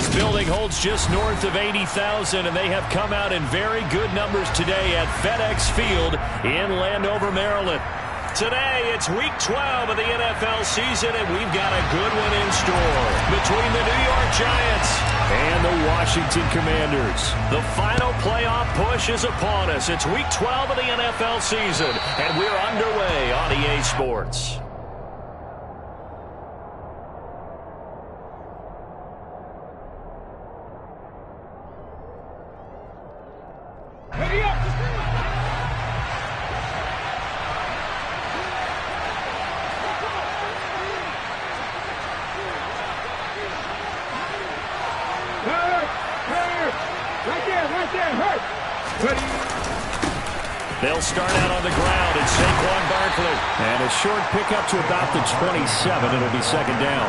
This building holds just north of 80,000, and they have come out in very good numbers today at FedEx Field in Landover, Maryland. Today, it's Week 12 of the NFL season, and we've got a good one in store between the New York Giants and the Washington Commanders. The final playoff push is upon us. It's Week 12 of the NFL season, and we're underway on EA Sports. They'll start out on the ground. It's Saquon Barkley. And a short pickup to about the 27. It'll be second down.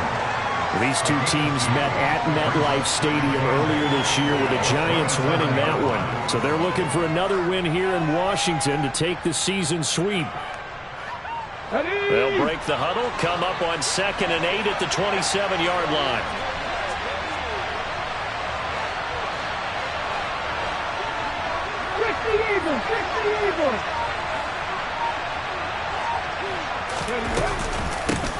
These two teams met at MetLife Stadium earlier this year with the Giants winning that one. So they're looking for another win here in Washington to take the season sweep. They'll break the huddle, come up on 2nd and 8 at the 27-yard line.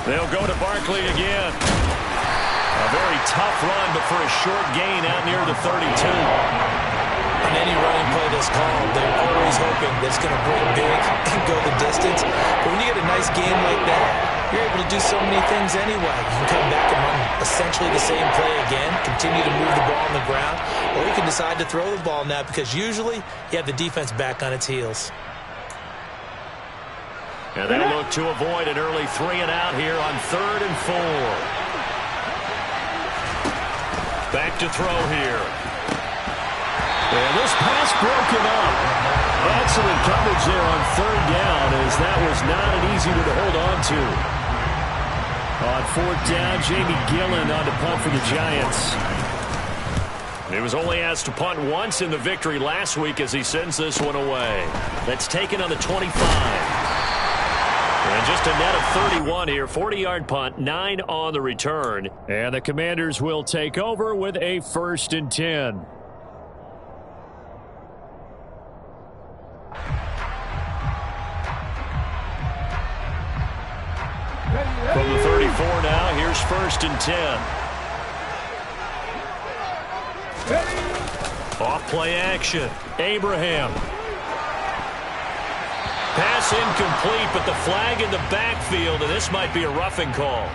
They'll go to Barkley again. A very tough run, but for a short gain out near the 32. On any running play that's called, they're always hoping that it's going to break big and go the distance. But when you get a nice game like that, you're able to do so many things anyway. You can come back and run essentially the same play again, continue to move the ball on the ground, or you can decide to throw the ball now because usually you have the defense back on its heels. And they'll look to avoid an early 3-and-out here on 3rd and 4. Back to throw here. And this pass broken up. Excellent coverage there on 3rd down, as that was not an easy one to hold on to. On 4th down, Jamie Gillen on to punt for the Giants. He was only asked to punt once in the victory last week as he sends this one away. That's taken on the 25. And just a net of 31 here, 40-yard punt, 9 on the return. And the Commanders will take over with a 1st and 10. From the 34 now, here's 1st and 10. Off play action. Abraham. Pass incomplete, but the flag in the backfield, and this might be a roughing call.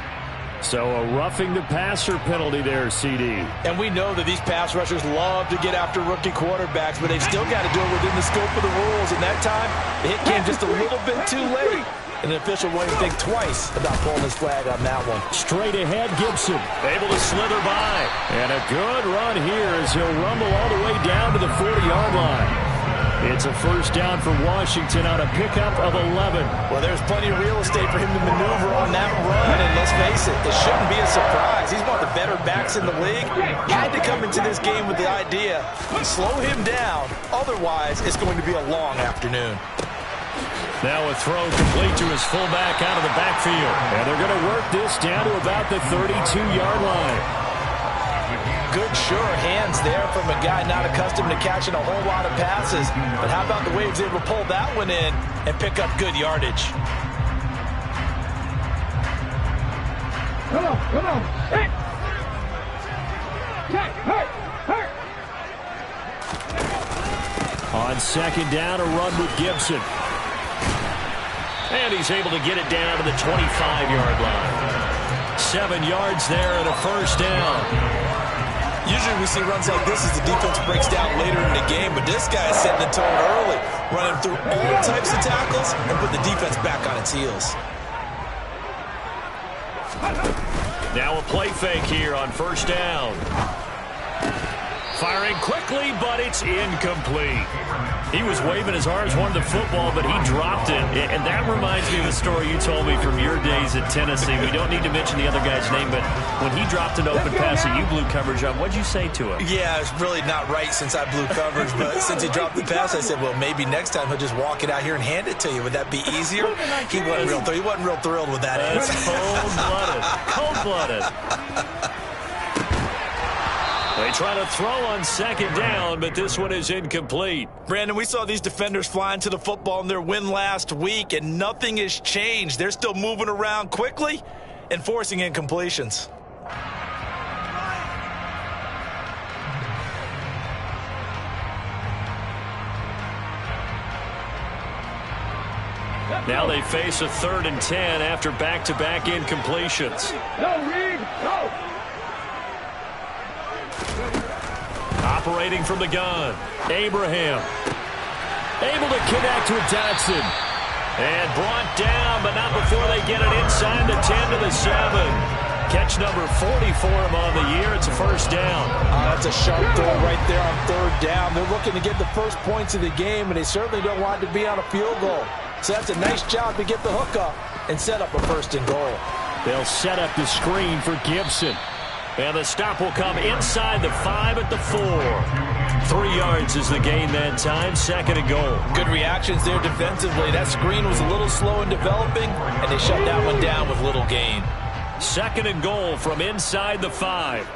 So a roughing the passer penalty there, CD. And we know that these pass rushers love to get after rookie quarterbacks, but they've still got to do it within the scope of the rules. And that time, the hit came just a little bit too late. And the official won't even think twice about pulling his flag on that one. Straight ahead, Gibson. Able to slither by. And a good run here as he'll rumble all the way down to the 40-yard line. It's a 1st down for Washington on a pickup of 11. Well, there's plenty of real estate for him to maneuver on that run, and let's face it, it shouldn't be a surprise. He's one of the better backs in the league. Had to come into this game with the idea, slow him down, otherwise it's going to be a long afternoon. Now a throw complete to his fullback out of the backfield. And they're going to work this down to about the 32-yard line. Good, sure hands there from a guy not accustomed to catching a whole lot of passes. But how about the way he was able to pull that one in and pick up good yardage? Come on. Hey. On 2nd down, a run with Gibson. And he's able to get it down to the 25-yard line. 7 yards there and a 1st down. Usually we see runs like this as the defense breaks down later in the game, but this guy is setting the tone early, running through all types of tackles and put the defense back on its heels. Now a play fake here on 1st down. Firing quickly, but it's incomplete. He was waving his arms, wanted the football, but he dropped it. And that reminds me of a story you told me from your days at Tennessee. We don't need to mention the other guy's name, but when he dropped an open pass that you blew coverage on, what'd you say to him? Yeah, it's really not right since I blew coverage, but since he dropped the pass, I said, well, maybe next time he'll just walk it out here and hand it to you. Would that be easier? He wasn't real thrilled with that answer. Cold-blooded. Cold-blooded. try to throw on second down, but this one is incomplete. Brandon, we saw these defenders flying to the football in their win last week, and nothing has changed. They're still moving around quickly and forcing incompletions. Now they face a 3rd and 10 after back-to-back incompletions. No, Reed, no. Operating from the gun, Abraham. Able to connect with Dotson. And brought down, but not before they get it inside the 10 to the 7. Catch number 40 for him on the year. It's a first down. That's a sharp throw right there on 3rd down. They're looking to get the first points of the game, and they certainly don't want it to be on a field goal. So that's a nice job to get the hook up and set up a 1st and goal. They'll set up the screen for Gibson. And the stop will come inside the 5 at the 4. 3 yards is the gain that time. 2nd and goal. Good reactions there defensively. That screen was a little slow in developing, and they shut that one down with little gain. 2nd and goal from inside the 5.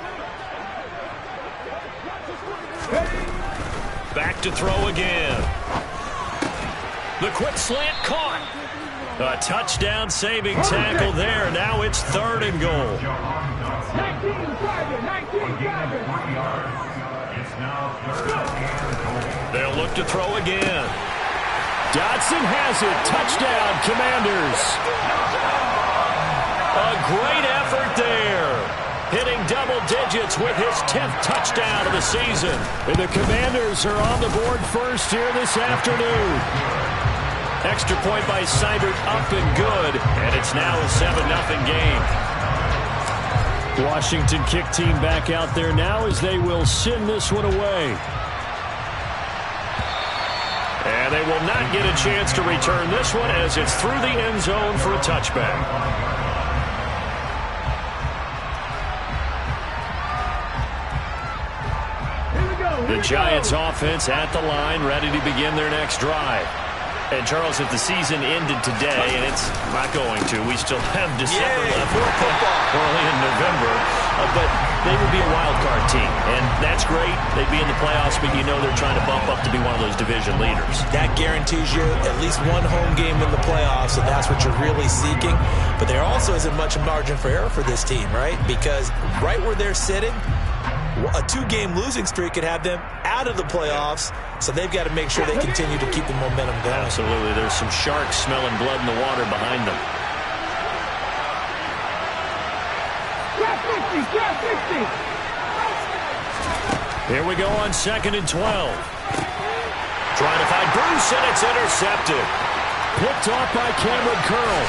Back to throw again. The quick slant caught. A touchdown saving tackle there. Now it's 3rd and goal. 19 driving. They'll look to throw again. Dotson has it. Touchdown, Commanders. A great effort there. Hitting double digits with his 10th touchdown of the season. And the Commanders are on the board first here this afternoon. Extra point by Seibert up and good. And it's now a 7-0 game. Washington kick team back out there now as they will send this one away. And they will not get a chance to return this one as it's through the end zone for a touchback. The Giants offense at the line, ready to begin their next drive. And, Charles, if the season ended today, and it's not going to, we still have December left, early in November, but they would be a wild card team, and that's great. They'd be in the playoffs, but you know they're trying to bump up to be one of those division leaders. That guarantees you at least one home game in the playoffs, and that's what you're really seeking. But there also isn't much margin for error for this team, right? Because right where they're sitting, a 2-game losing streak could have them out of the playoffs, so they've got to make sure they continue to keep the momentum going. Absolutely. There's some sharks smelling blood in the water behind them. Grab 50. Here we go on 2nd and 12. Trying to find Bruce, and it's intercepted. Picked off by Cameron Curl.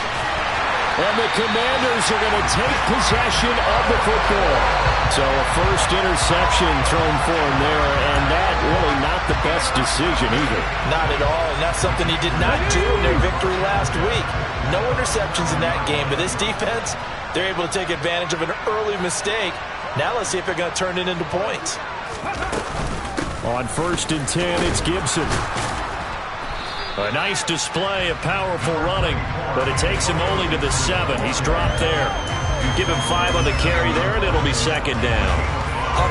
And the Commanders are going to take possession of the football. So a first interception thrown for him there, and that really not the best decision either. Not at all, and that's something he did not do in their victory last week. No interceptions in that game, but this defense, they're able to take advantage of an early mistake. Now let's see if they're going to turn it into points. On 1st and 10, it's Gibson. A nice display of powerful running, but it takes him only to the 7. He's dropped there. You give him 5 on the carry there, and it'll be 2nd down.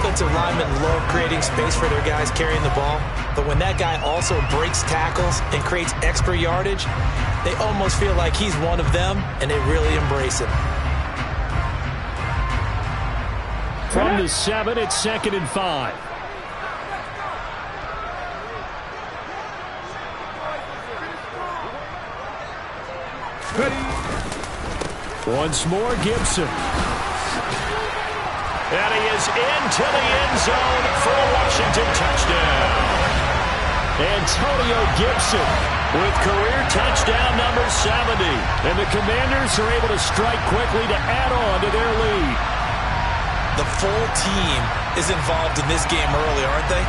Offensive linemen love creating space for their guys carrying the ball, but when that guy also breaks tackles and creates extra yardage, they almost feel like he's one of them, and they really embrace him. From the 7, it's 2nd and 5. Once more, Gibson. And he is into the end zone for a Washington touchdown. Antonio Gibson with career touchdown number 70. And the Commanders are able to strike quickly to add on to their lead. The full team is involved in this game early, aren't they?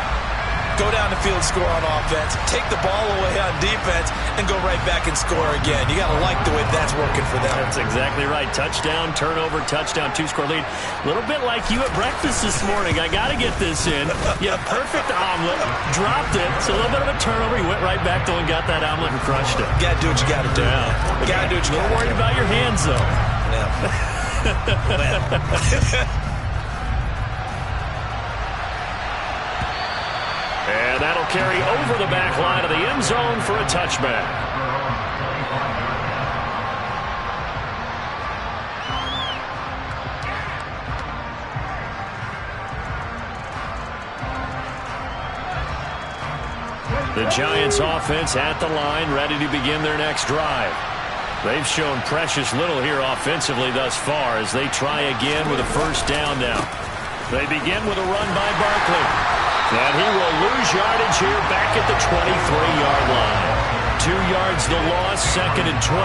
Go down the field, score on offense, take the ball away on defense, and go right back and score again. You got to like the way that's working for them. That's exactly right. Touchdown, turnover, touchdown, 2-score lead. A little bit like you at breakfast this morning. I got to get this in. Yeah, perfect omelet. Dropped it. It's a little bit of a turnover. He went right back, though, and got that omelet and crushed it. You got to do what you got to do. Yeah. Got to do what you got to do. A little worried about your hands, though. Yeah. carry over the back line of the end zone for a touchback. The Giants offense at the line, ready to begin their next drive. They've shown precious little here offensively thus far as they try again with a first down now. They begin with a run by Barkley. And he will lose yardage here back at the 23-yard line. 2 yards the loss, 2nd and 12.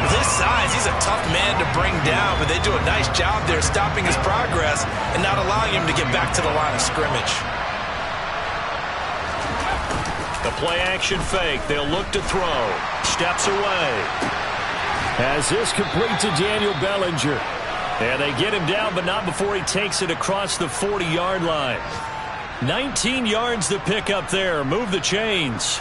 With his size, he's a tough man to bring down, but they do a nice job there stopping his progress and not allowing him to get back to the line of scrimmage. The play-action fake. They'll look to throw. Steps away. As this complete to Daniel Bellinger. And they get him down, but not before he takes it across the 40-yard line. 19 yards to pick up there. Move the chains.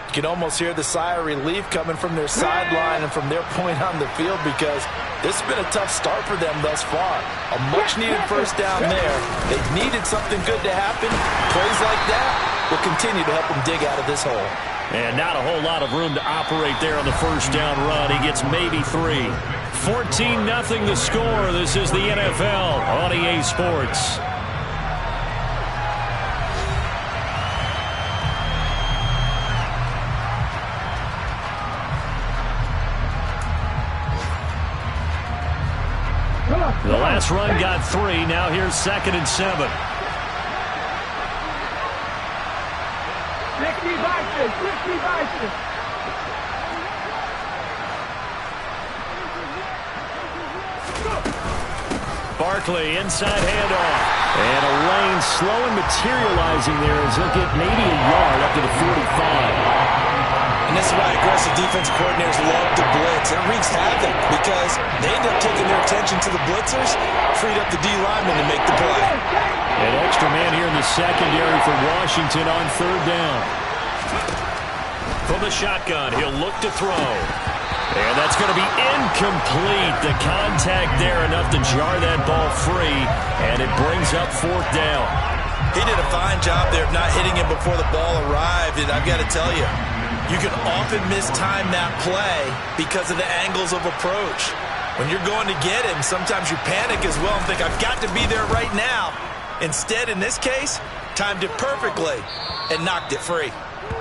You can almost hear the sigh of relief coming from their sideline and from their point on the field because this has been a tough start for them thus far. A much-needed first down there. They needed something good to happen. Plays like that will continue to help them dig out of this hole. And not a whole lot of room to operate there on the first down run. He gets maybe 3. 14-0 the score. This is the NFL on EA Sports. The last run got 3. Now here's 2nd and 7. 60 Bison. Barkley, inside handoff. And a lane slow and materializing there as he'll get maybe a yard up to the 45. And this is why aggressive defensive coordinators love to blitz. It wreaks havoc because they end up taking their attention to the blitzers, freed up the D lineman to make the play. An extra man here in the secondary for Washington on 3rd down. From the shotgun, he'll look to throw. And that's going to be incomplete. The contact there enough to jar that ball free, and it brings up 4th down. He did a fine job there of not hitting him before the ball arrived, and I've got to tell you, you can often mistime that play because of the angles of approach. When you're going to get him, sometimes you panic as well and think, I've got to be there right now. Instead, in this case, timed it perfectly and knocked it free.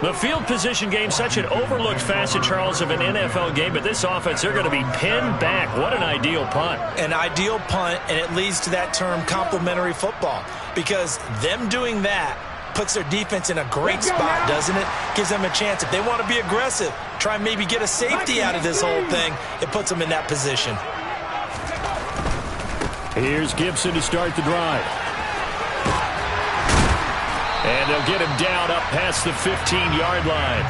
The field position game, such an overlooked facet, Charles, of an NFL game, but this offense, they're going to be pinned back. What an ideal punt. An ideal punt, and it leads to that term complementary football, because them doing that puts their defense in a great spot, doesn't it? Gives them a chance. If they want to be aggressive, try and maybe get a safety out of this whole thing, it puts them in that position. Here's Gibson to start the drive. And they'll get him down up past the 15-yard line.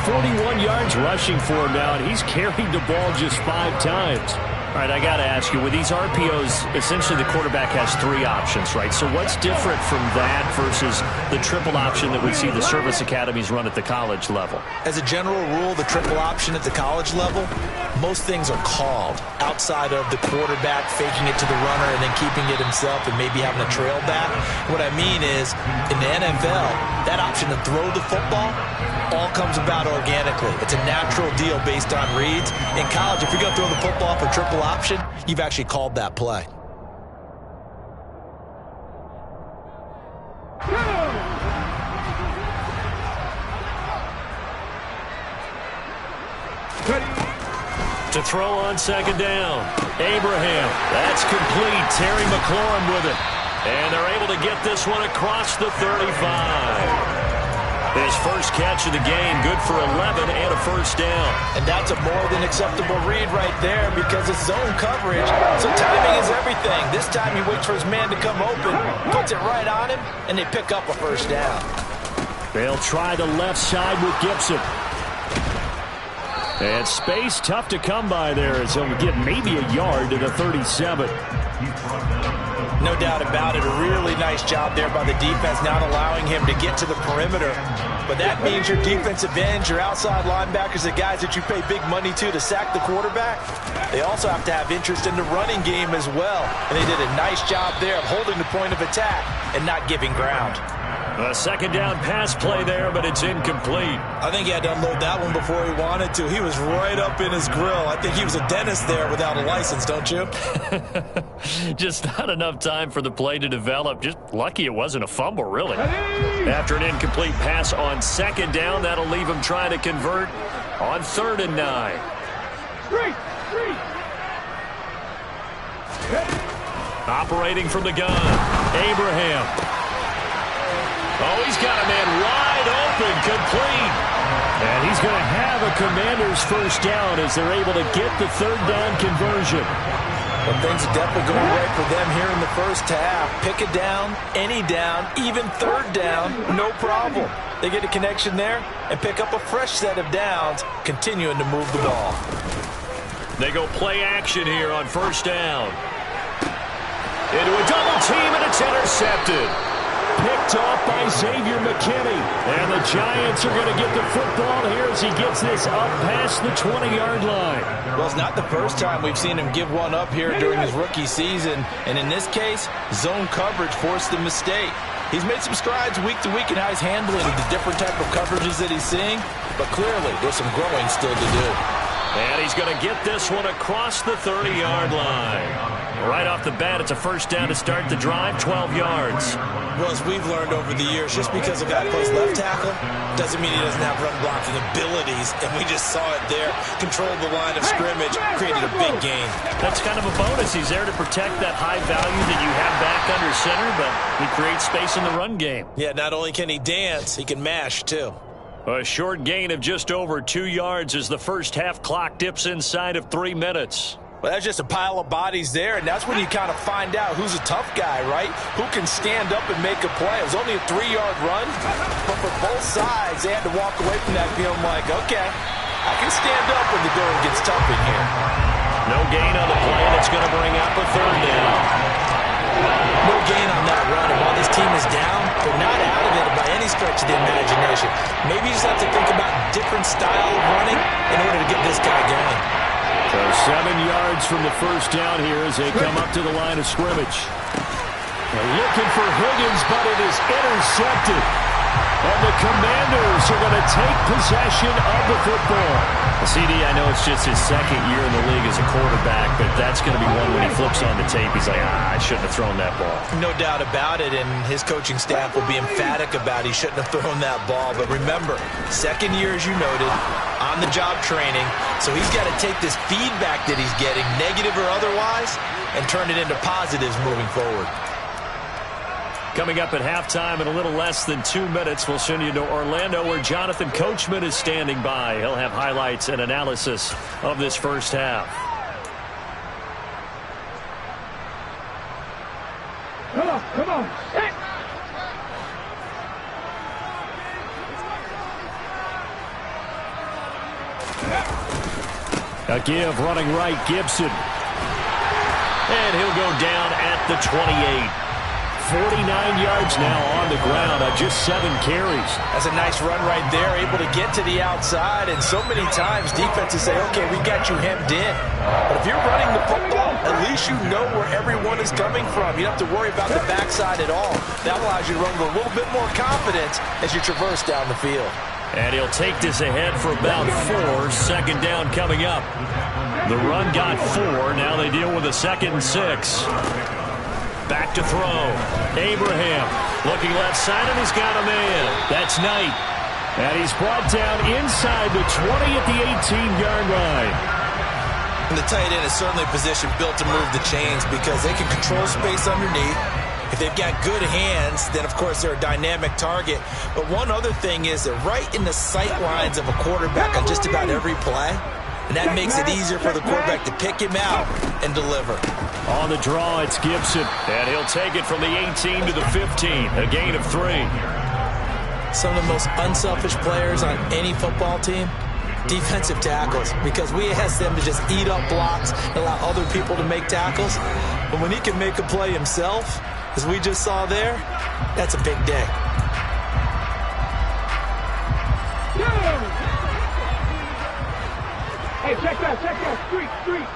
41 yards rushing for him now, and he's carried the ball just 5 times. All right, I got to ask you, with these RPOs, essentially the quarterback has 3 options, right? So what's different from that versus the triple option that we see the service academies run at the college level? As a general rule, the triple option at the college level, most things are called outside of the quarterback faking it to the runner and then keeping it himself and maybe having a trail back. What I mean is, in the NFL, that option to throw the football all comes about organically. It's a natural deal based on reads. In college, if you're going to throw the football for triple option, you've actually called that play. To throw on 2nd down. Abraham. That's complete. Terry McLaurin with it. And they're able to get this one across the 35. His first catch of the game, good for 11 and a first down. And that's a more than acceptable read right there because it's zone coverage, so timing is everything. This time he waits for his man to come open, puts it right on him, and they pick up a first down. They'll try the left side with Gibson. And space tough to come by there as he'll get maybe a yard to the 37. No doubt about it. A really nice job there by the defense, not allowing him to get to the perimeter. But that means your defensive ends, your outside linebackers, the guys that you pay big money to sack the quarterback, they also have to have interest in the running game as well. And they did a nice job there of holding the point of attack and not giving ground. A second down pass play there, but it's incomplete. I think he had to unload that one before he wanted to. He was right up in his grill. I think he was a dentist there without a license, don't you? Just not enough time for the play to develop. Just lucky it wasn't a fumble, really. After an incomplete pass on second down, that'll leave him trying to convert on 3rd and 9. Operating from the gun, Abraham. Oh, he's got a man wide open, complete. And he's going to have a Commanders first down as they're able to get the 3rd down conversion. Well, things are definitely going right for them here in the first half. Pick a down, any down, even 3rd down, no problem. They get a connection there and pick up a fresh set of downs, continuing to move the ball. They go play action here on 1st down. Into a double team, and it's intercepted. Picked off by Xavier McKinney. And the Giants are going to get the football here as he gets this up past the 20-yard line. Well, it's not the first time we've seen him give one up here during his rookie season. And in this case, zone coverage forced the mistake. He's made some strides week to week in how he's handling the different type of coverages that he's seeing. But clearly, there's some growing still to do. And he's going to get this one across the 30-yard line. Right off the bat, it's a first down to start the drive, 12 yards. Well, as we've learned over the years, just because a guy plays left tackle doesn't mean he doesn't have run blocking abilities. And we just saw it there. Controlled the line of scrimmage, created a big gain. That's kind of a bonus. He's there to protect that high value that you have back under center, but he creates space in the run game. Yeah, not only can he dance, he can mash, too. A short gain of just over 2 yards as the first half clock dips inside of 3 minutes. Well, that's just a pile of bodies there, and that's when you kind of find out who's a tough guy, right? Who can stand up and make a play. It was only a 3-yard run, but for both sides, they had to walk away from that feeling like, okay, I can stand up when the going gets tough in here. No gain on the play, and it's going to bring up a 3rd down. No gain on that run, and while this team is down, they're not out of it by any stretch of the imagination. Maybe you just have to think about different style of running in order to get this guy going. So 7 yards from the first down here as they come up to the line of scrimmage. They're looking for Higgins, but it is intercepted. And the Commanders are going to take possession of the football. CD, I know it's just his 2nd year in the league as a quarterback, but that's going to be one when he flips on the tape. He's like, I shouldn't have thrown that ball. No doubt about it, and his coaching staff will be emphatic about he shouldn't have thrown that ball. But remember, 2nd year, as you noted, on-the-job training, so he's got to take this feedback that he's getting, negative or otherwise, and turn it into positives moving forward. Coming up at halftime in a little less than 2 minutes, we'll send you to Orlando where Jonathan Coachman is standing by. He'll have highlights and analysis of this first half. Come on. Set. A give running right, Gibson. And he'll go down at the 28. 49 yards now on the ground on just 7 carries. That's a nice run right there, able to get to the outside. And so many times defenses say, okay, we got you hemmed in. But if you're running the football, at least you know where everyone is coming from. You don't have to worry about the backside at all. That allows you to run with a little bit more confidence as you traverse down the field. And he'll take this ahead for about 4. 2nd down coming up. The run got 4. Now they deal with a 2nd and 6. Back to throw. Abraham looking left side, and he's got a man. That's Knight. And he's brought down inside the 20 at the 18-yard line. And the tight end is certainly a position built to move the chains because they can control space underneath. If they've got good hands, then, of course, they're a dynamic target. But one other thing is they're right in the sight lines of a quarterback on just about every play. And that makes it easier for the quarterback to pick him out and deliver. On the draw, it's Gibson. And he'll take it from the 18 to the 15. A gain of 3. Some of the most unselfish players on any football team, defensive tackles. Because we ask them to just eat up blocks and allow other people to make tackles. But when he can make a play himself, as we just saw there, that's a big day. Hey, check that, street.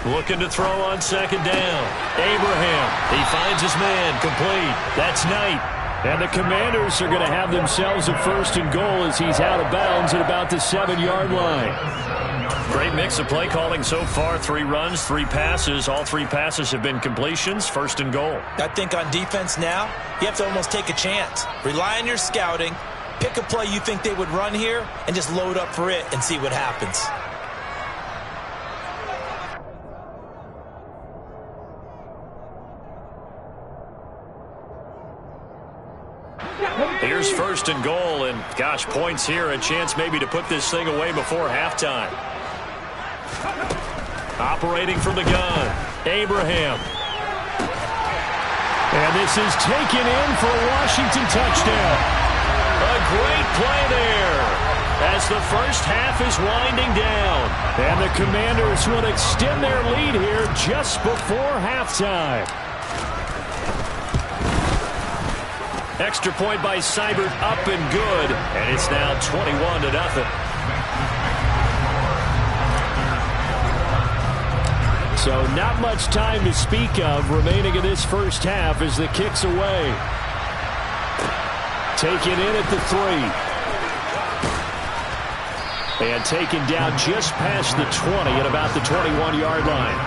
Looking to throw on 2nd down. Abraham, he finds his man, complete. That's Knight. And the Commanders are going to have themselves a 1st and goal as he's out of bounds at about the 7-yard line. Great mix of play calling so far. 3 runs, 3 passes. All 3 passes have been completions. 1st and goal. I think on defense now, you have to almost take a chance. Rely on your scouting. Pick a play you think they would run here and just load up for it and see what happens. Here's 1st and goal, and gosh, points here, a chance maybe to put this thing away before halftime. Operating from the gun, Abraham. And this is taken in for a Washington touchdown. A great play there as the first half is winding down. And the Commanders will extend their lead here just before halftime. Extra point by Seibert, up and good, and it's now 21-0. So not much time to speak of remaining in this first half as the kick's away. Taken in at the 3. And taken down just past the 20 at about the 21-yard line.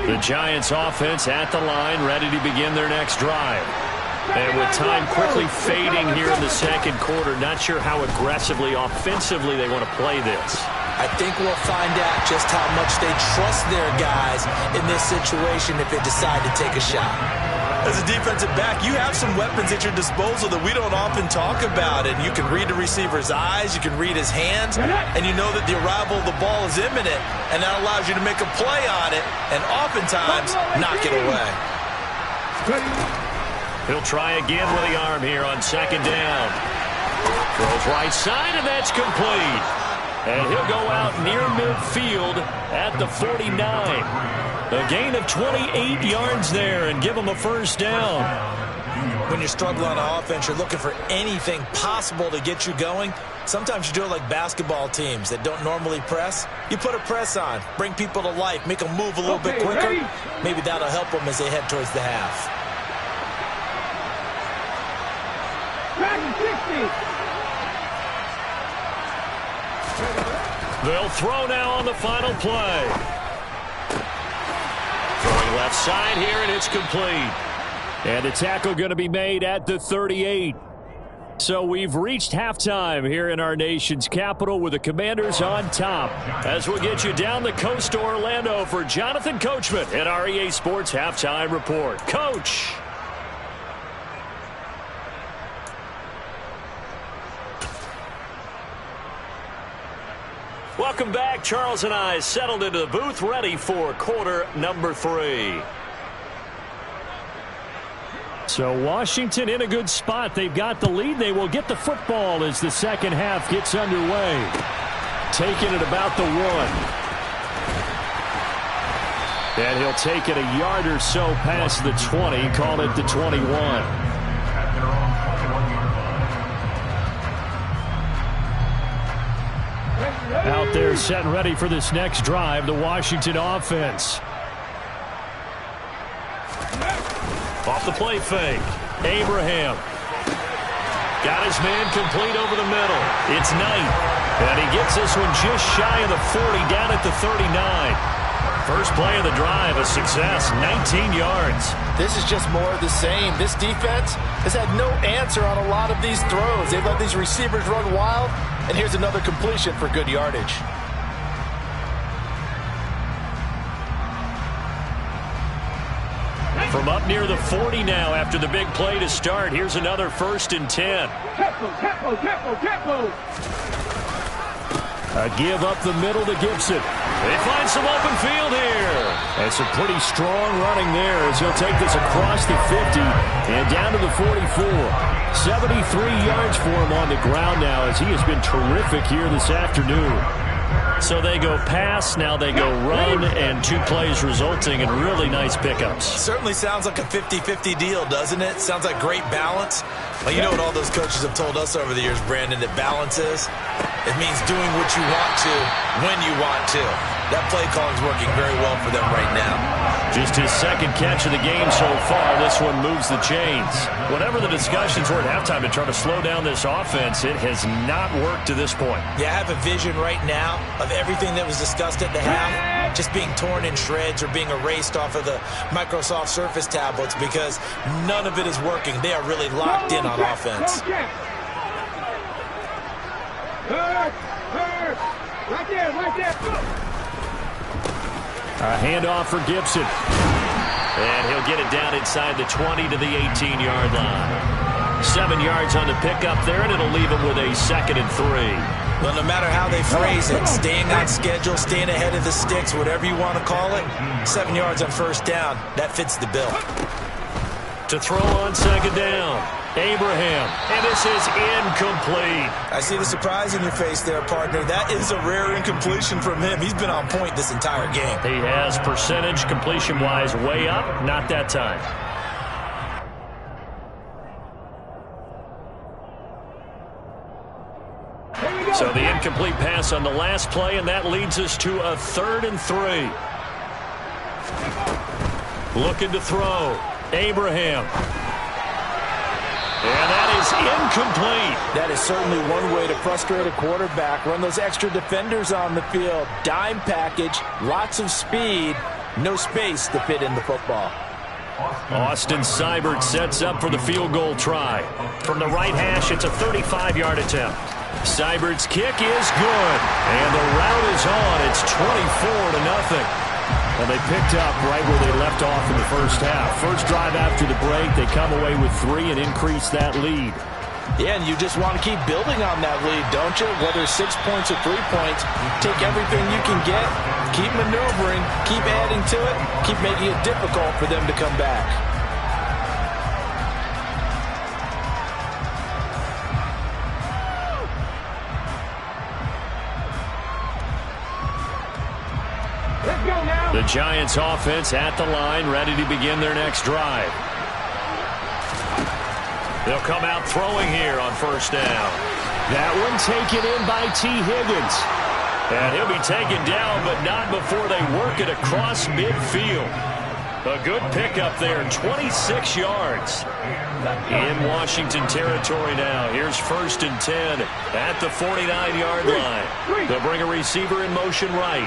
The Giants offense at the line, ready to begin their next drive. And with time quickly fading here in the second quarter, not sure how aggressively, offensively they want to play this. I think we'll find out just how much they trust their guys in this situation if they decide to take a shot. As a defensive back, you have some weapons at your disposal that we don't often talk about. And you can read the receiver's eyes, you can read his hands, and you know that the arrival of the ball is imminent, and that allows you to make a play on it and oftentimes knock it away. He'll try again with the arm here on 2nd down. Throws right side, and that's complete. And he'll go out near midfield at the 49. A gain of 28 yards there and give him a 1st down. When you're struggling on offense, you're looking for anything possible to get you going. Sometimes you do it like basketball teams that don't normally press. You put a press on, bring people to life, make them move a little bit quicker. Maybe that'll help them as they head towards the half. They'll throw now on the final play. Throwing left side here, and it's complete. And the tackle going to be made at the 38. So we've reached halftime here in our nation's capital with the Commanders on top. As we'll get you down the coast to Orlando for Jonathan Coachman at our EA Sports Halftime Report. Coach. Welcome back. Charles and I settled into the booth, ready for quarter number 3. So Washington in a good spot. They've got the lead. They will get the football as the second half gets underway. Taking it about the 1. And he'll take it a yard or so past the 20. Call it the 21. Out there set and ready for this next drive, the Washington offense. Off the play fake. Abraham. Got his man complete over the middle. It's Knight. And he gets this one just shy of the 40 down at the 39. First play of the drive, a success, 19 yards. This is just more of the same. This defense has had no answer on a lot of these throws. They've let these receivers run wild, and here's another completion for good yardage. From up near the 40 now after the big play to start. Here's another 1st and 10. A give up the middle to Gibson. They find some open field here. That's a pretty strong running there as he'll take this across the 50 and down to the 44. 73 yards for him on the ground now as he has been terrific here this afternoon. So they go pass, now they go run, and 2 plays resulting in really nice pickups. Certainly sounds like a 50-50 deal, doesn't it? Sounds like great balance. Well, you know what all those coaches have told us over the years, Brandon, that balance is? It means doing what you want to, when you want to. That play calling is working very well for them right now. Just his second catch of the game so far. This one moves the chains. Whatever the discussions were at halftime to try to slow down this offense, it has not worked to this point. Yeah, I have a vision right now of everything that was discussed at the half just being torn in shreds or being erased off of the Microsoft Surface tablets because none of it is working. They are really locked in on offense. Right there, right there. A handoff for Gibson. And he'll get it down inside the 20 to the 18-yard line. 7 yards on the pickup there, and it'll leave him with a 2nd and 3. Well, no matter how they phrase it, staying on schedule, staying ahead of the sticks, whatever you want to call it, 7 yards on first down, that fits the bill. To throw on 2nd down, Abraham, and this is incomplete. I see the surprise in your face there, partner. That is a rare incompletion from him. He's been on point this entire game. He has percentage completion-wise way up, not that time. So the incomplete pass on the last play, and that leads us to a 3rd and 3. Looking to throw. Abraham. And that is incomplete. That is certainly one way to frustrate a quarterback. Run those extra defenders on the field. Dime package, lots of speed, no space to fit in the football. Austin Seibert sets up for the field goal try. From the right hash, it's a 35-yard attempt. Seibert's kick is good. And the route is on. It's 24-0. And they picked up right where they left off in the first half. First drive after the break, they come away with 3 and increase that lead. Yeah, and you just want to keep building on that lead, don't you? Whether 6 points or 3 points, take everything you can get, keep maneuvering, keep adding to it, keep making it difficult for them to come back. The Giants offense at the line, ready to begin their next drive. They'll come out throwing here on first down. That one taken in by T. Higgins. And he'll be taken down, but not before they work it across midfield. A good pickup there, 26 yards. In Washington territory now. Here's 1st and 10 at the 49-yard line. They'll bring a receiver in motion right.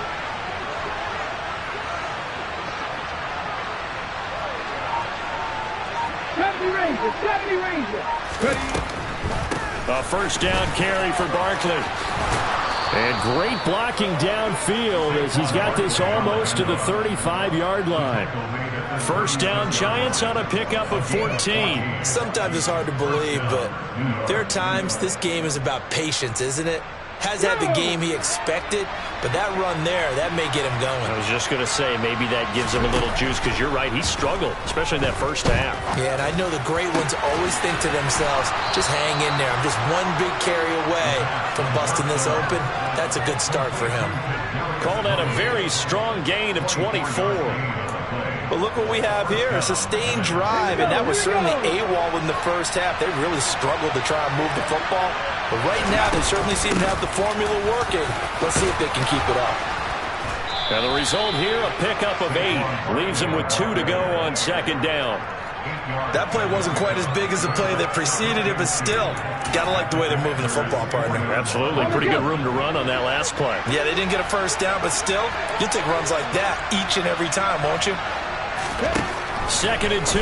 A first down carry for Barkley. And great blocking downfield as he's got this almost to the 35-yard line. First down, Giants on a pickup of 14. Sometimes it's hard to believe, but there are times this game is about patience, isn't it? Has had the game he expected, but that run there, that may get him going. I was just going to say, maybe that gives him a little juice, because you're right, he struggled, especially in that first half. Yeah, and I know the great ones always think to themselves, just hang in there. I'm just one big carry away from busting this open. That's a good start for him. Call that a very strong gain of 24. But look what we have here, a sustained drive, and that was certainly AWOL in the first half. They really struggled to try and move the football. But right now, they certainly seem to have the formula working. Let's see if they can keep it up. And the result here, a pickup of 8. Leaves them with 2 to go on 2nd down. That play wasn't quite as big as the play that preceded it, but still, gotta like the way they're moving the football, partner. Absolutely. Pretty good room to run on that last play. Yeah, they didn't get a first down, but still, you'll take runs like that each and every time, won't you? 2nd and 2.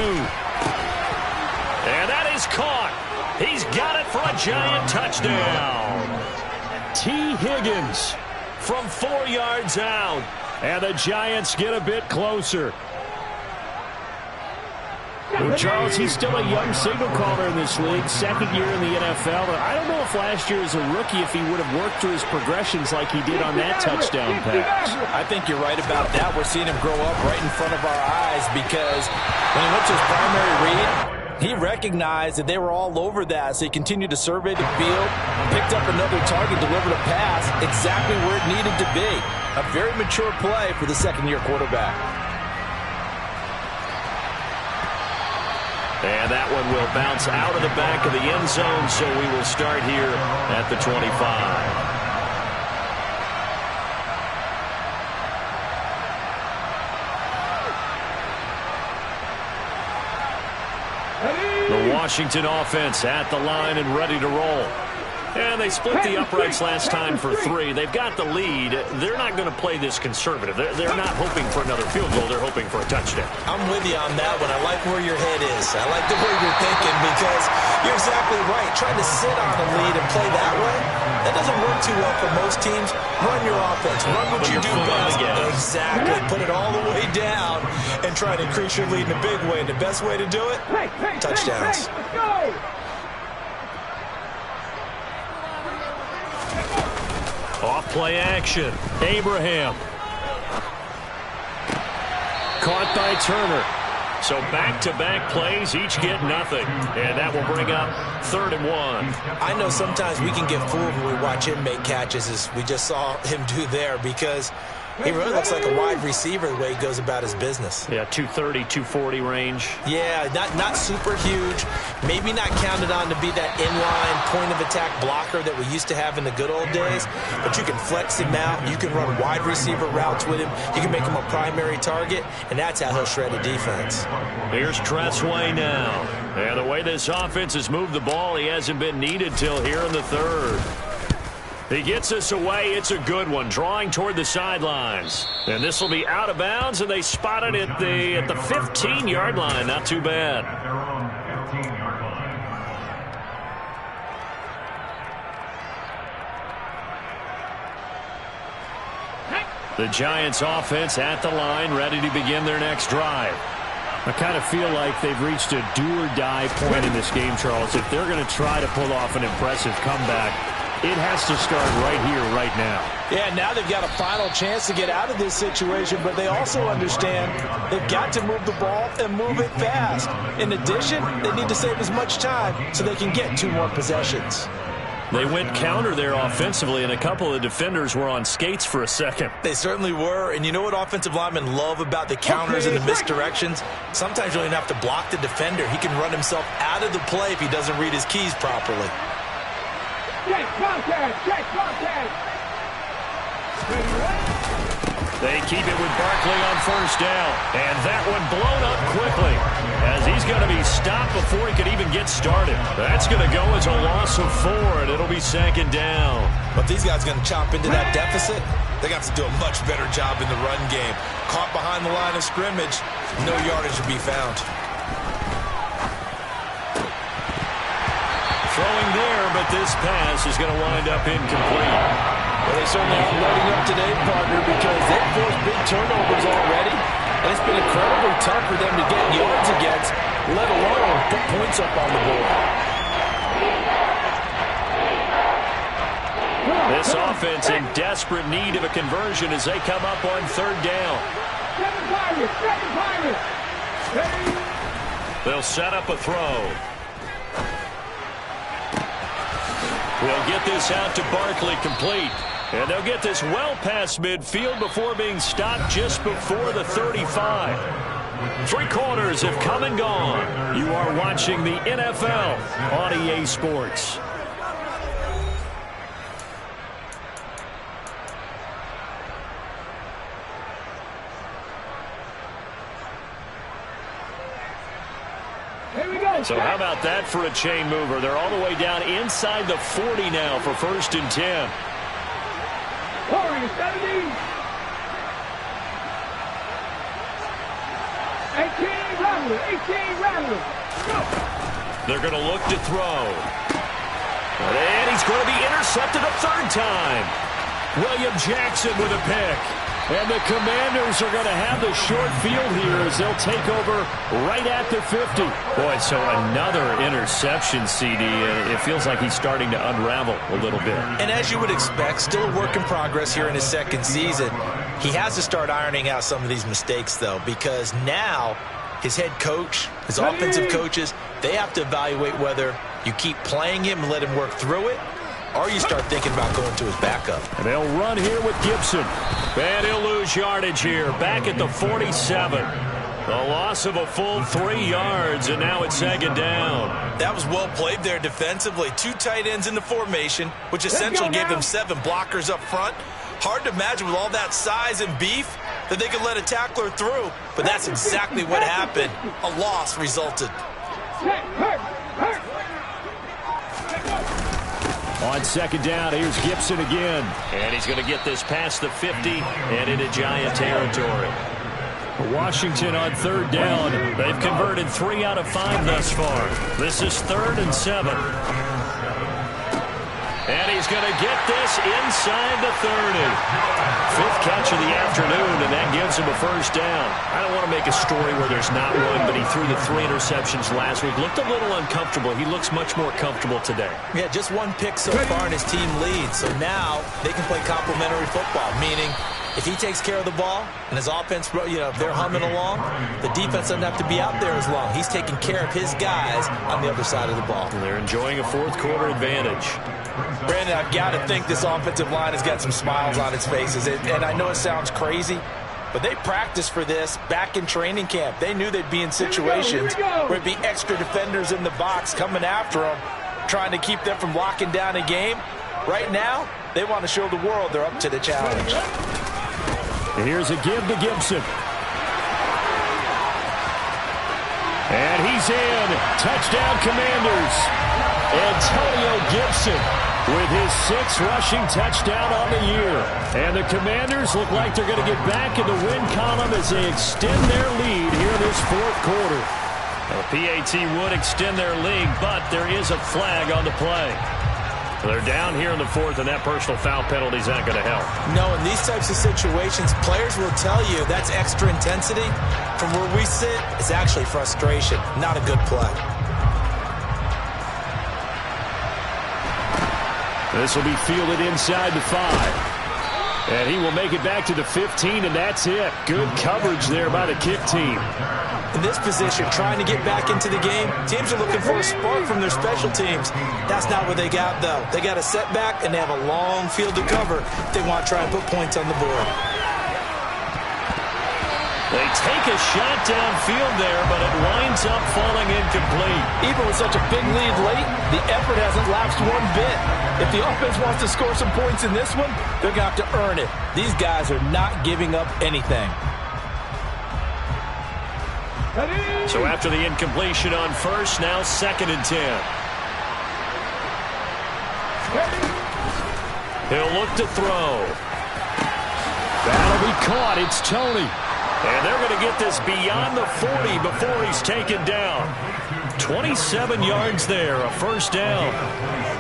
And that is caught. He's got it for a Giant touchdown. T. Higgins from 4 yards out. And the Giants get a bit closer. Charles, he's still a young signal caller in this league, 2nd year in the NFL. I don't know if last year as a rookie, if he would have worked through his progressions like he did on that touchdown pass. I think you're right about that. We're seeing him grow up right in front of our eyes because when he went to his primary read, He recognized that they were all over that, so he continued to survey the field, picked up another target, delivered a pass exactly where it needed to be. A very mature play for the second-year quarterback. And that one will bounce out of the back of the end zone, so we will start here at the 25. The Washington offense at the line and ready to roll. And they split the uprights last time for 3. They've got the lead. They're not going to play this conservative. They're not hoping for another field goal. They're hoping for a touchdown. I'm with you on that one. I like where your head is. I like the way you're thinking because you're exactly right. Trying to sit on a lead and play that way, that doesn't work too well for most teams. Run your offense. Run what you do best. Exactly. Put it all the way down and try to increase your lead in a big way. And the best way to do it, touchdowns. Let's go! Off play action. Abraham. Caught by Turner. So back-to-back plays, each get nothing. And that will bring up 3rd and 1. I know sometimes we can get fooled when we watch him make catches, as we just saw him do there, because he really looks like a wide receiver the way he goes about his business. Yeah, 230, 240 range. Yeah, not super huge. Maybe not counted on to be that inline point-of-attack blocker that we used to have in the good old days. But you can flex him out. You can run wide receiver routes with him. You can make him a primary target, and that's how he'll shred a defense. Here's Tressway now. And the way this offense has moved the ball, he hasn't been needed till here in the 3rd. He gets us away. It's a good one, drawing toward the sidelines. And this will be out of bounds, and they spot it at the 15-yard line. Not too bad. The Giants offense at the line, ready to begin their next drive. I kind of feel like they've reached a do-or-die point in this game, Charles. If they're going to try to pull off an impressive comeback, it has to start right here, right now. Yeah, now they've got a final chance to get out of this situation, but they also understand they've got to move the ball and move it fast. In addition, they need to save as much time so they can get 2 more possessions. They went counter there offensively, and a couple of defenders were on skates for a second. They certainly were, and you know what offensive linemen love about the counters and the misdirections? Sometimes you don't even have to block the defender. He can run himself out of the play if he doesn't read his keys properly. Check contact! Check contact! They keep it with Barkley on 1st down. And that one blown up quickly as he's going to be stopped before he could even get started. That's going to go as a loss of 4, and it'll be 2nd down. But these guys are going to chop into that deficit. They got to do a much better job in the run game. Caught behind the line of scrimmage, no yardage to be found. Throwing there, but this pass is going to wind up incomplete. Well, they certainly are loading up today, partner, because they've forced big turnovers already. And it's been incredibly tough for them to get yards against, let alone put points up on the board. This offense in desperate need of a conversion as they come up on 3rd down. Second Pirates! They'll set up a throw. We'll get this out to Barkley, complete. And they'll get this well past midfield before being stopped just before the 35. 3 quarters have come and gone. You are watching the NFL on EA Sports. So how about that for a chain mover? They're all the way down inside the 40 now for 1st and 10. 40, 70. 18 Rattler. They're going to look to throw. And he's going to be intercepted a 3rd time. William Jackson with a pick. And the Commanders are going to have the short field here as they'll take over right at the 50. Boy, so another interception, CD. It feels like he's starting to unravel a little bit. And as you would expect, still a work in progress here in his 2nd season. He has to start ironing out some of these mistakes, though, because now his head coach, his offensive coaches, They have to evaluate whether you keep playing him and let him work through it, or you start thinking about going to his backup. And they'll run here with Gibson. And he'll lose yardage here, back at the 47. A loss of a full 3 yards, and now it's second down. That was well played there defensively. 2 tight ends in the formation, which essentially gave them 7 blockers up front. Hard to imagine with all that size and beef that they could let a tackler through, but that's exactly what happened. A loss resulted. On second down, here's Gibson again. And he's going to get this past the 50 and into Giant territory. Washington on third down. They've converted 3 out of 5 thus far. This is 3rd and 7. And he's going to get this inside the 30. 5th catch of the afternoon, and that gives him a first down. I don't want to make a story where there's not one, but he threw the 3 interceptions last week. Looked a little uncomfortable. He looks much more comfortable today. Yeah, just 1 pick so far, and his team leads. So now they can play complementary football, meaning if he takes care of the ball and his offense, if they're humming along, the defense doesn't have to be out there as long. He's taking care of his guys on the other side of the ball. And they're enjoying a 4th quarter advantage. Brandon, I've got to think this offensive line has got some smiles on its faces. And I know it sounds crazy, but they practiced for this back in training camp. They knew they'd be in situations where it'd be extra defenders in the box coming after them, trying to keep them from locking down a game. Right now, they want to show the world they're up to the challenge. And here's a give to Gibson. And he's in. Touchdown, Commanders. Antonio Gibson with his 6th rushing touchdown on the year. And the Commanders look like they're going to get back in the win column as they extend their lead here in this 4th quarter. The PAT would extend their lead, but there is a flag on the play. They're down here in the 4th, and that personal foul penalty is not going to help. No, in these types of situations, players will tell you that's extra intensity. From where we sit, it's actually frustration, not a good play. This will be fielded inside the 5. And he will make it back to the 15, and that's it. Good coverage there by the kick team. In this position, trying to get back into the game, teams are looking for a spark from their special teams. That's not what they got, though. They got a setback, and they have a long field to cover if they want to try and put points on the board. They take a shot downfield there, but it winds up falling incomplete. Even with such a big lead late, the effort hasn't lapsed one bit. If the offense wants to score some points in this one, they're going to have to earn it. These guys are not giving up anything. So after the incompletion on first, now 2nd and 10. He'll look to throw. That'll be caught. It's Tony. And they're going to get this beyond the 40 before he's taken down. 27 yards there, a first down.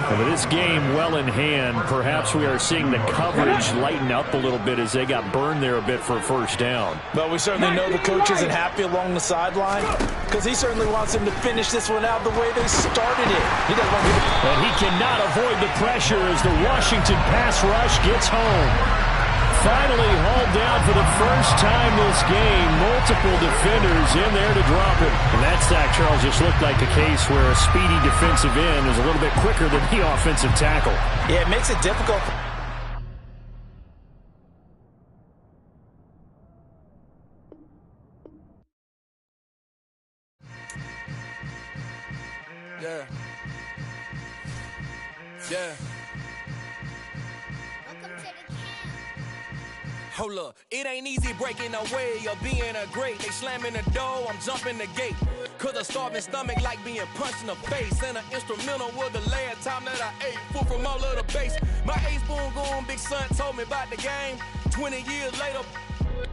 And with this game well in hand, perhaps we are seeing the coverage lighten up a little bit as they got burned there a bit for a first down. But we certainly know the coach isn't happy along the sideline because he certainly wants them to finish this one out the way they started it. He doesn't want to. And he cannot avoid the pressure as the Washington pass rush gets home. Finally hauled down for the first time this game. Multiple defenders in there to drop him. And that sack, Charles, just looked like a case where a speedy defensive end is a little bit quicker than the offensive tackle. Yeah, it makes it difficult. Yeah. Yeah. Hold up, it ain't easy breaking away or being a great. They slamming the door, I'm jumping the gate. Cause a starving stomach like being punched in the face. And an instrumental was the last time that I ate. Food from all of the base. My ace boom goon, big son told me about the game. 20 years later,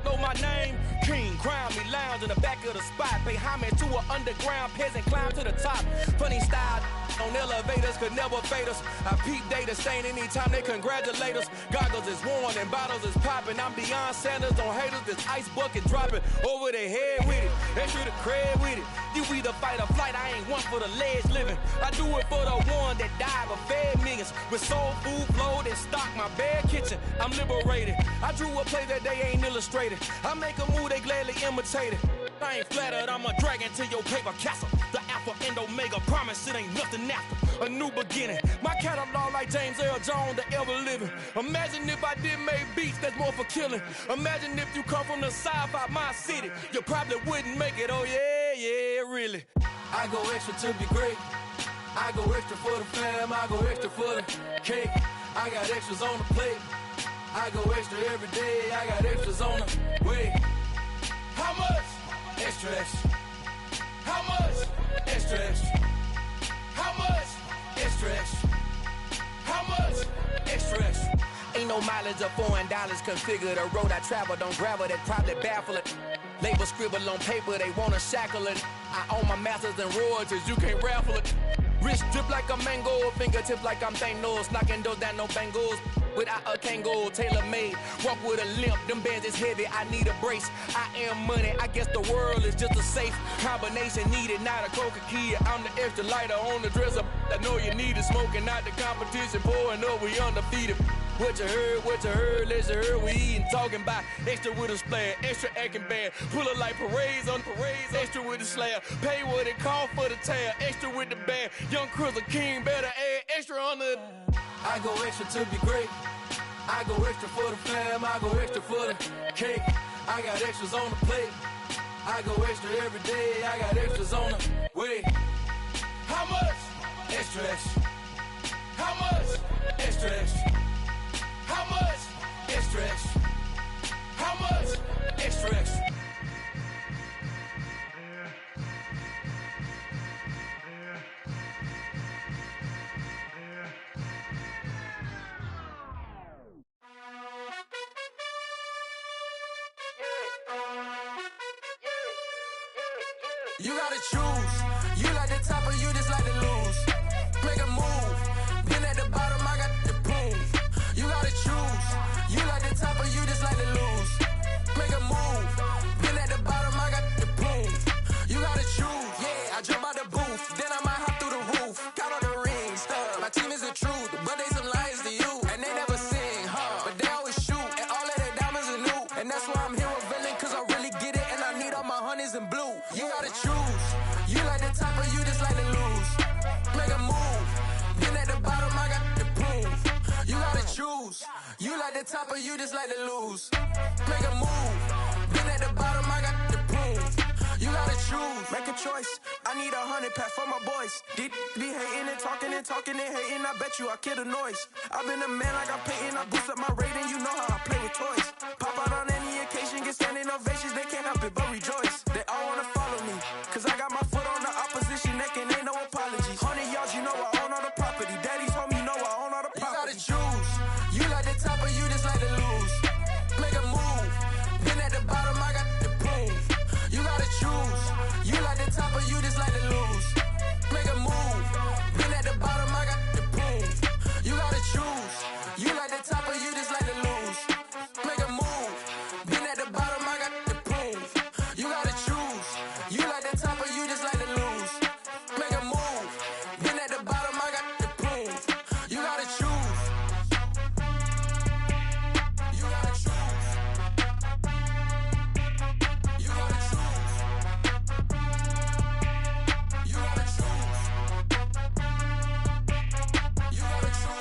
know my name. King, crown me, lounge in the back of the spot. Pay homage to an underground peasant, climb to the top. Funny style on elevators could never fade us. I peep data stain anytime they congratulate us. Goggles is worn and bottles is popping. I'm Deion Sanders on haters, this ice bucket dropping over their head with it. Extra the cred with it. You either fight or flight, I ain't one for the ledge living. I do it for the one that died but fed millions. With soul food flowed and stock my bad kitchen. I'm liberated. I drew a play that they ain't illustrated. I make a move, they gladly imitate it. I ain't flattered, I'm a dragon to your paper castle. The Alpha and Omega, promise it ain't nothing after. A new beginning. My catalog like James Earl Jones, the ever living. Imagine if I did make beats that's more for killing. Imagine if you come from the south out my city. You probably wouldn't make it, oh yeah, really. I go extra to be great. I go extra for the fam, I go extra for the cake. I got extras on the plate. I go extra every day, I got extras on the way. How much? Extra, extra. How much? Extra, extra. How much? Extra, extra. How much? Extra, extra. Ain't no mileage of $4 configure the road I travel. Don't gravel, that probably baffle it. Label scribble on paper, they wanna shackle it. I own my masters and royalties, you can't raffle it. Wrist drip like a mango, fingertips like I'm Thanos. Knocking those down, no bangles. Without a Kango, tailor-made. Walk with a limp, them bands is heavy, I need a brace. I am money, I guess the world is just a safe combination needed, not a coca key. I'm the extra lighter on the dresser. I know you need it, smoking out the competition, pouring up, we undefeated. What you heard, let's hear we eating, talking about extra with a splash, extra acting bad, pull it like parades on parades, extra with the slab, pay what it cost for the tab, extra with the band, young Cruz a king, better add extra on the. I go extra to be great. I go extra for the fam, I go extra for the cake. I got extras on the plate. I go extra every day, I got extras on the way. How much? Extra, extra. How much? Extra, extra. How much? Extra, extra. How much? Extra, extra. You gotta choose. You like the top or you just like to lose. Make a move. Been at the bottom, I got the proof. You gotta choose. You like the top or you just like to lose. Make a move. Been at the bottom, I got the proof. You gotta choose. Yeah, I jump out the booth. Then I might hop through the roof. Count on the rings. My team is the truth, but they some liars to you. And they never sing, huh? But they always shoot. And all of their diamonds are new. And that's why I'm here with villain, cause I really get it. And I need all my honeys in blue. You gotta choose. You like the top or you just like to lose. Make a move. Been at the bottom, I got the proof. You gotta choose. You like the top or you just like to lose. Make a move. Been at the bottom, I got the proof. You gotta choose. Make a choice. I need 100 pack for my boys. Be hating and talking and hating. I bet you I kill the noise. I've been a man like I'm Peyton. I boost up my rating. You know how I play with toys. Pop out on any occasion, get standing ovations. They can't help it but rejoice. They all wanna follow me, cause I got my foot on the opposition neck and ain't no apologies. 100 yards, you know I own all the property. Daddy's home, you know I own all the property. You gotta choose. You like the top or you just like to lose. Make a move. Been at the bottom, I got the proof. You gotta choose. You like the top or you just like to lose. Make a move. Been at the bottom, I got the proof. You gotta choose. You like the top or you just like to lose. Make a move. Been at the bottom, I got the proof. You gotta choose. You like the top or you just like to lose. Make a move. Been at the bottom, I got the proof. You gotta choose. You gotta choose. You gotta choose. You gotta choose. You gotta choose.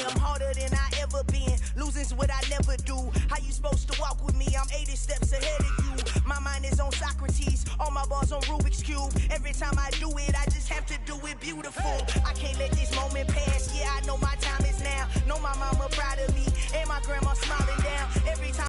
I'm harder than I ever been. Losing's what I never do. How you supposed to walk with me? I'm 80 steps ahead of you. My mind is on Socrates. All my bars on Rubik's Cube. Every time I do it, I just have to do it beautiful.